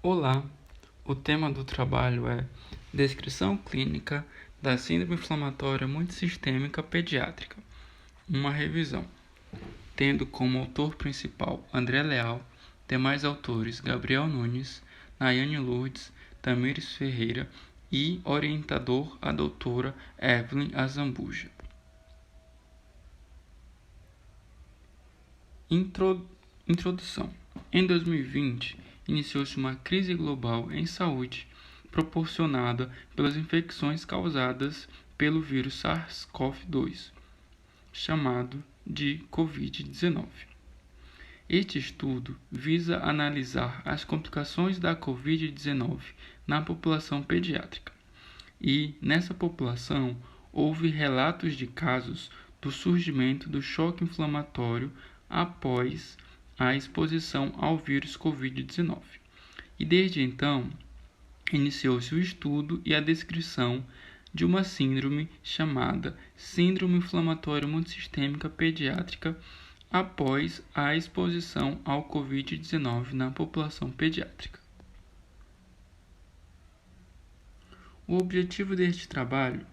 Olá, o tema do trabalho é Descrição Clínica da Síndrome Inflamatória Multissistêmica Pediátrica, uma revisão, tendo como autor principal André Leal, demais autores Gabriel Nunes, Nayane Lourdes, Tamires Ferreira e orientador a doutora Evelyn Azambuja. Introdução. Em 2020, iniciou-se uma crise global em saúde proporcionada pelas infecções causadas pelo vírus SARS-CoV-2, chamado de Covid-19. Este estudo visa analisar as complicações da Covid-19 na população pediátrica. E, nessa população, houve relatos de casos do surgimento do choque inflamatório após a exposição ao vírus Covid-19. E desde então, iniciou-se o estudo e a descrição de uma síndrome chamada Síndrome Inflamatória Multissistêmica Pediátrica após a exposição ao Covid-19 na população pediátrica. O objetivo deste trabalho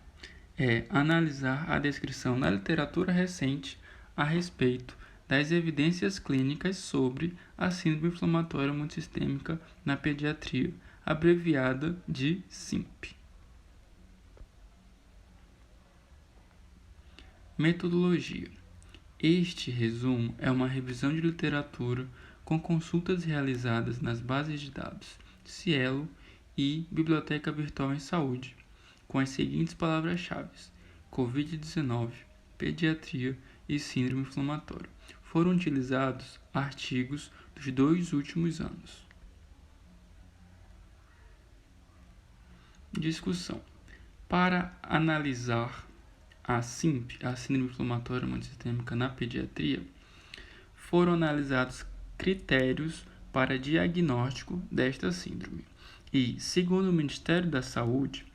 é analisar a descrição na literatura recente a respeito das evidências clínicas sobre a síndrome inflamatória multissistêmica na pediatria, abreviada de SIMP. Metodologia. Este resumo é uma revisão de literatura com consultas realizadas nas bases de dados Cielo e Biblioteca Virtual em Saúde, com as seguintes palavras-chave: Covid-19, pediatria e síndrome inflamatória. Foram utilizados artigos dos 2 últimos anos. Discussão. Para analisar a SIMP, a síndrome inflamatória multissistêmica na pediatria, foram analisados critérios para diagnóstico desta síndrome. E, segundo o Ministério da Saúde,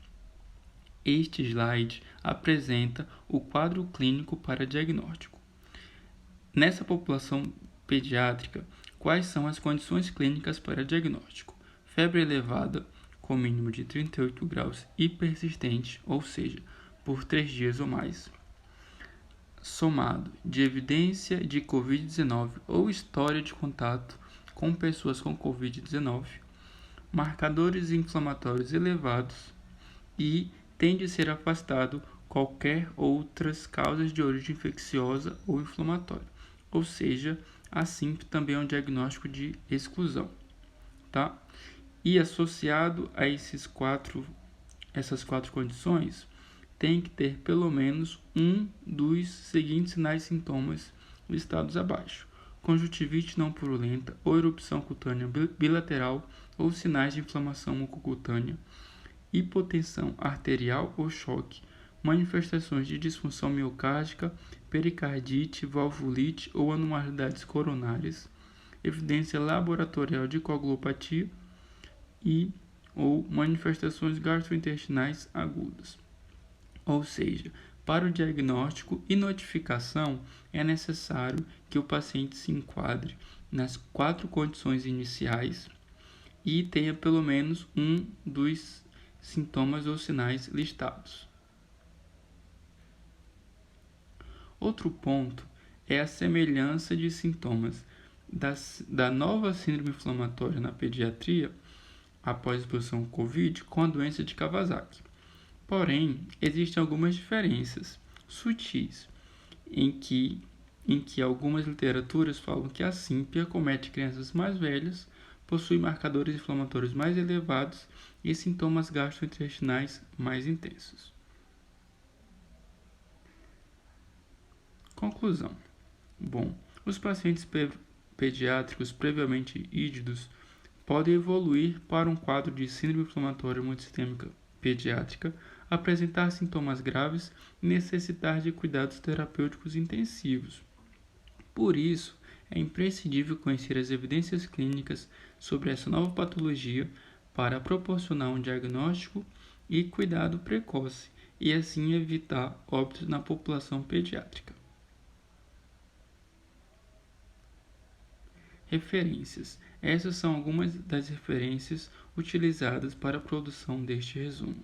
este slide apresenta o quadro clínico para diagnóstico. Nessa população pediátrica, quais são as condições clínicas para diagnóstico? Febre elevada, com mínimo de 38 graus e persistente, ou seja, por 3 dias ou mais. Somado de evidência de Covid-19 ou história de contato com pessoas com Covid-19, marcadores inflamatórios elevados e tem de ser afastado qualquer outras causas de origem infecciosa ou inflamatória. Ou seja, a SIMP também é um diagnóstico de exclusão, tá? E associado a essas quatro condições, tem que ter pelo menos um dos seguintes sinais e sintomas listados abaixo: conjuntivite não purulenta ou erupção cutânea bilateral ou sinais de inflamação mucocutânea, hipotensão arterial ou choque, manifestações de disfunção miocárdica, pericardite, valvulite ou anormalidades coronárias, evidência laboratorial de coagulopatia e ou manifestações gastrointestinais agudas. Ou seja, para o diagnóstico e notificação é necessário que o paciente se enquadre nas 4 condições iniciais e tenha pelo menos um dos sintomas ou sinais listados. Outro ponto é a semelhança de sintomas da nova síndrome inflamatória na pediatria após a exposição ao Covid com a doença de Kawasaki. Porém, existem algumas diferenças sutis em que algumas literaturas falam que a SIMP acomete crianças mais velhas, possui marcadores inflamatórios mais elevados e sintomas gastrointestinais mais intensos. Conclusão. Os pacientes pediátricos previamente ígidos podem evoluir para um quadro de síndrome inflamatória multissistêmica pediátrica, apresentar sintomas graves e necessitar de cuidados terapêuticos intensivos. Por isso, é imprescindível conhecer as evidências clínicas sobre essa nova patologia para proporcionar um diagnóstico e cuidado precoce e assim evitar óbitos na população pediátrica. Referências. Essas são algumas das referências utilizadas para a produção deste resumo.